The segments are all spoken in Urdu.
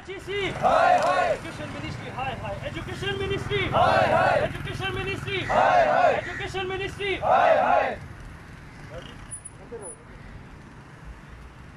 HEC, hi, hi. Education Ministry, hi, hi. Education Ministry, hi, hi. Education Ministry, hi, hi. Education Ministry, hi, hi.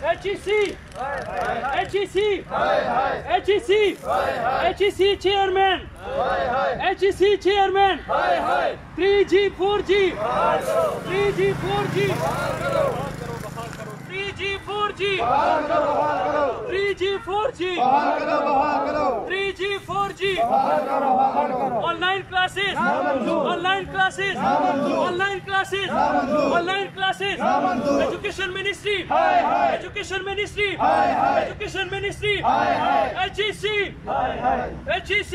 HEC, HEC, HEC, HEC chairman, HEC chairman, 3G, 4G, 3G, 4G, 3G, 4G, 3G, 4G, 3G, 4G, online classes, online classes, online classes, online classes, Education Ministry, Education Ministry, Education Ministry, HEC, HEC,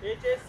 HEC,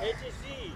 HEC,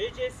HEC,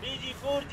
3G, 4G,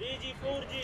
3G, 4G,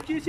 HEC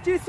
HEC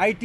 IT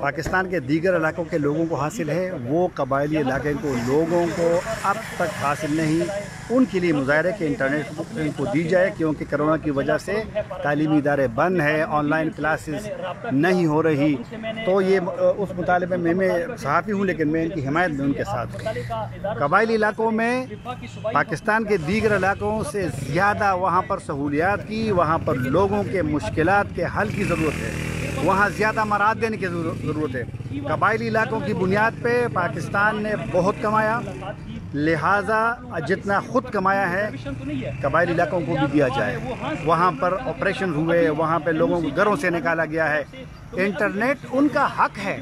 Pakistan کے دیگر علاقوں کے لوگوں کو حاصل ہے وہ قبائلی علاقے کو لوگوں کو اب تک حاصل نہیں. ان کے لیے مظاہرے کہ انٹرنیٹ ان کو دی جائے کیونکہ کرونا کی وجہ سے تعلیمی ادارے بند ہیں, آن لائن کلاسز نہیں ہو رہی. تو یہ اس مطالبے میں صحافی ہوں لیکن میں ان کی حمایت میں ان کے ساتھ ہوں. قبائلی علاقوں میں پاکستان کے دیگر علاقوں سے زیادہ وہاں پر سہولیات کی, وہاں پر لوگوں کے مشکلات کے حل کی ضرورت ہے, وہاں زیادہ مراد دینے کی ضرورت ہے. قبائلی علاقوں کی بنیاد پہ پاکستان نے بہت کمایا, لہٰذا جتنا خود کمایا ہے قبائلی علاقوں کو بھی دیا جائے. وہاں پر آپریشن ہوئے, وہاں پہ لوگوں کو گھروں سے نکالا گیا ہے. انٹرنیٹ ان کا حق ہے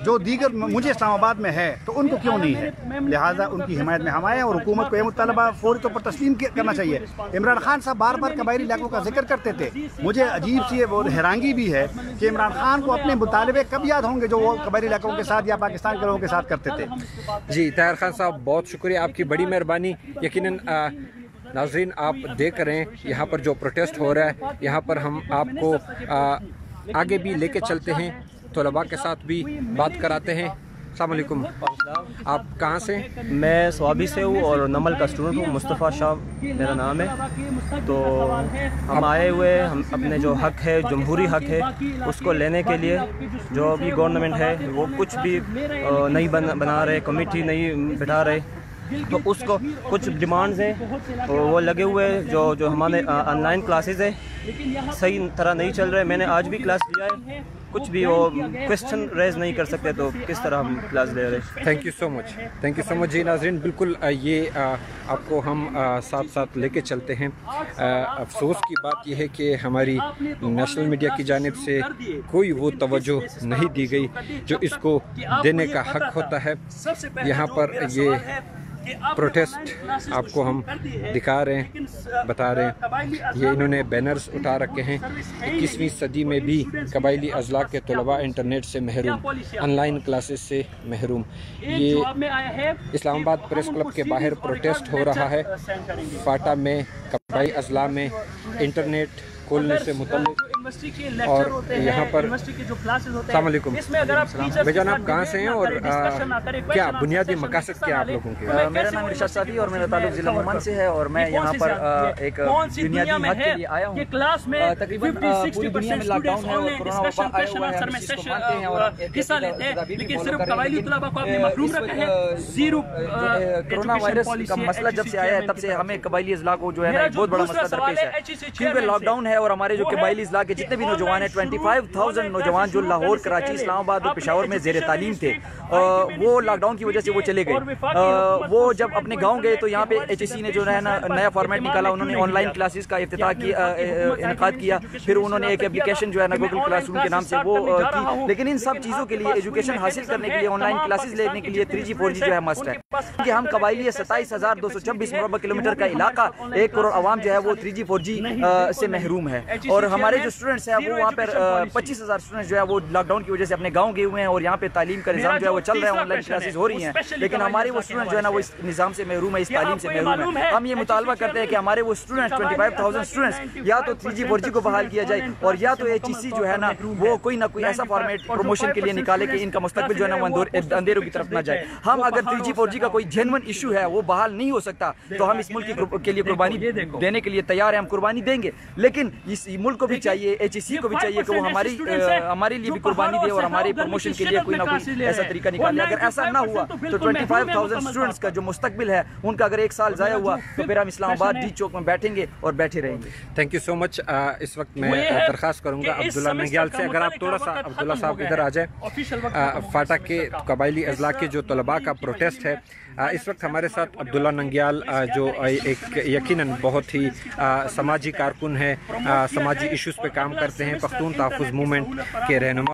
جو دیگر مجھے اسلام آباد میں ہے, تو ان کو کیوں نہیں ہے؟ لہٰذا ان کی حمایت میں ہم آئے اور حکومت کو یہ مطالبہ فوری طور پر تسلیم کرنا چاہیے. عمران خان صاحب بار بار قبائلی علاقوں کا ذکر کرتے تھے, مجھے عجیب سی وہ حیرانگی بھی ہے کہ عمران خان کو اپنے مطالبے کب یاد ہوں گے جو وہ قبائلی علاقوں کے ساتھ یا پاکستان کے لوگوں کے ساتھ کرتے تھے. جی طاہر خان صاحب بہت شکریہ, آپ کی بڑی مہربانی. یقیناً ناظرین آپ دیکھ رہے ہیں یہاں پر جو پروٹیسٹ ہو رہا ہے, یہاں پر ہم آپ کو آگے بھی لے کے چلتے ہیں, طلباء کے ساتھ بھی بات کراتے ہیں. السلام علیکم, آپ کہاں سے؟ میں سوابی سے ہوں اور نمل کا اسٹوڈنٹ ہوں, مصطفیٰ شاہ میرا نام ہے. تو ہم آئے ہوئے, ہم اپنے جو حق ہے, جمہوری حق ہے, اس کو لینے کے لیے. جو بھی گورنمنٹ ہے وہ کچھ بھی نہیں بنا رہے, کمیٹی نہیں بٹھا رہے, تو اس کو کچھ ڈیمانڈز ہیں وہ لگے ہوئے. جو ہمارے آن لائن کلاسز ہیں صحیح طرح نہیں چل رہے. میں نے آج بھی کلاس لیا ہے, کچھ بھی وہ کویسچن ریز نہیں کر سکتے, تو کس طرح ہم کلاس لے رہے ہیں. Thank you so much, thank you so much. جی ناظرین بالکل یہ آپ کو ہم ساتھ ساتھ لے کے چلتے ہیں. افسوس کی بات یہ ہے کہ ہماری نیشنل میڈیا کی جانب سے کوئی وہ توجہ نہیں دی گئی جو اس کو دینے کا حق ہوتا ہے. یہاں پر یہ پروٹیسٹ آپ کو ہم دکھا رہے ہیں, بتا رہے ہیں, یہ انہوں نے بینرز اٹھا رکھے ہیں. 21ویں صدی میں بھی قبائلی اضلاع کے طلباء انٹرنیٹ سے محروم, آن لائن کلاسز سے محروم. یہ اسلام آباد پریس کلب کے باہر پروٹیسٹ ہو رہا ہے. فاٹا میں قبائلی اضلاع میں انٹرنیٹ کھولنے سے متعلق, اور یہاں پر السلام علیکم بھائی جان, آپ کہاں سے ہیں اور کیا بنیادی مقاصد کیا آپ لوگوں کے؟ میرا نام ارشاد صافی اور میرا تعلق ضلع عمان سے ہے, اور میں یہاں پر ایک بنیادی حق کے لیے آیا ہوں. تقریباً پوری دنیا میں لاک ڈاؤن ہے اور کورونا وبا آیا ہوا ہے, ہم اس کو مانتے ہیں اور لیکن صرف قبائلی طلباء کو اپنے محروم رکھا ہے. کورونا وائرس کا مسئلہ جب سے آیا ہے تب سے ہمیں قبائلی اضلاع کو جو ہے نا ایک بہت بڑا مسئلہ درپیش ہے, کیونکہ لاک ڈاؤن ہے اور ہمارے جو قبائلی اضلاع کے جتنے بھی نوجوان ہیں 25,000 نوجوان جو لاہور, کراچی, اسلام آباد اور پشاور میں زیر تعلیم تھے, وہ لاک ڈاؤن کی وجہ سے وہ چلے گئے. وہ جب اپنے گاؤں گئے تو یہاں پہ HEC نے جو ہے نا نیا فارمیٹ نکالا, انہوں نے آن لائن کلاسز کا افتتاح کیا, انعقاد کیا. پھر انہوں نے ایک اپلیکیشن جو ہے نا گوگل کلاس روم کے نام سے وہ کی. لیکن ان سب چیزوں کے لیے, ایجوکیشن حاصل کرنے کے لیے, آن لائن کلاسز لینے کے لیے 3G 4G جو ہے مسٹ ہے. کہ ہم قبائلی 27,226 مربع کلومیٹر کا علاقہ, 1 کروڑ عوام جو ہے وہ 3G 4G سے محروم ہے. اور ہمارے جو اسٹوڈنٹس ہیں وہ وہاں پر 25,000 اسٹوڈنٹس جو ہے وہ لاک ڈاؤن کی وجہ سے اپنے گاؤں گئے ہوئے ہیں, اور یہاں پہ تعلیم کا نظام جو ہے وہ چل رہا ہے, آن لائن کلاسز ہو رہی ہیں. لیکن ہمارے وہ اسٹوڈنٹ جو ہے نا وہ اس نظام سے محروم ہے, اس تعلیم سے محروم ہے. ہم یہ مطالبہ کرتے ہیں کہ ہمارے وہ اسٹوڈنٹ 25,000 اسٹوڈنٹس یا تو 3G 4G کو بحال کیا جائے, اور یا تو HEC جو ہے نا وہ کوئی نہ کوئی ایسا فارمیٹ پروموشن کے لیے نکالے کہ ان کا مستقبل جو ہے نا وہ اندھیروں کی طرف نہ جائے. ہم اگر 3G 4G کا کوئی جینون ایشو ہے وہ بحال نہیں ہو سکتا تو ہم اس ملک کے لیے قربانی دینے کے لیے تیار ہیں, ہم قربانی دیں گے. لیکن اس ملک کو بھی چاہیے, HEC کو بھی چاہیے کہ وہ ہمارے لیے بھی قربانی دے اور ہمارے پروموشن کے لیے کوئی نہ کوئی ایسا طریقہ نکالے. اگر ایسا نہ ہوا تو 25,000 اسٹوڈنٹس کا جو مستقبل ہے ان کا اگر 1 سال ضائع ہوا تو پھر ہم اسلام آباد ڈی چوک میں بیٹھیں گے اور بیٹھے رہیں گے. تھینک یو سو مچ. اس وقت میں درخواست کروں گا عبداللہ ننگیال سے, اگر آپ تھوڑا سا عبداللہ صاحب ادھر آ جائیں. فاٹا کے قبائلی اضلاع کے جو طلباء کا پروٹیسٹ ہے, اس وقت ہمارے ساتھ عبداللہ ننگیال جو ایک یقیناً بہت ہی سماجی کارکن ہے, سماجی ایشوز پہ کام کرتے ہیں, پختون تحفظ موومنٹ کے رہنما.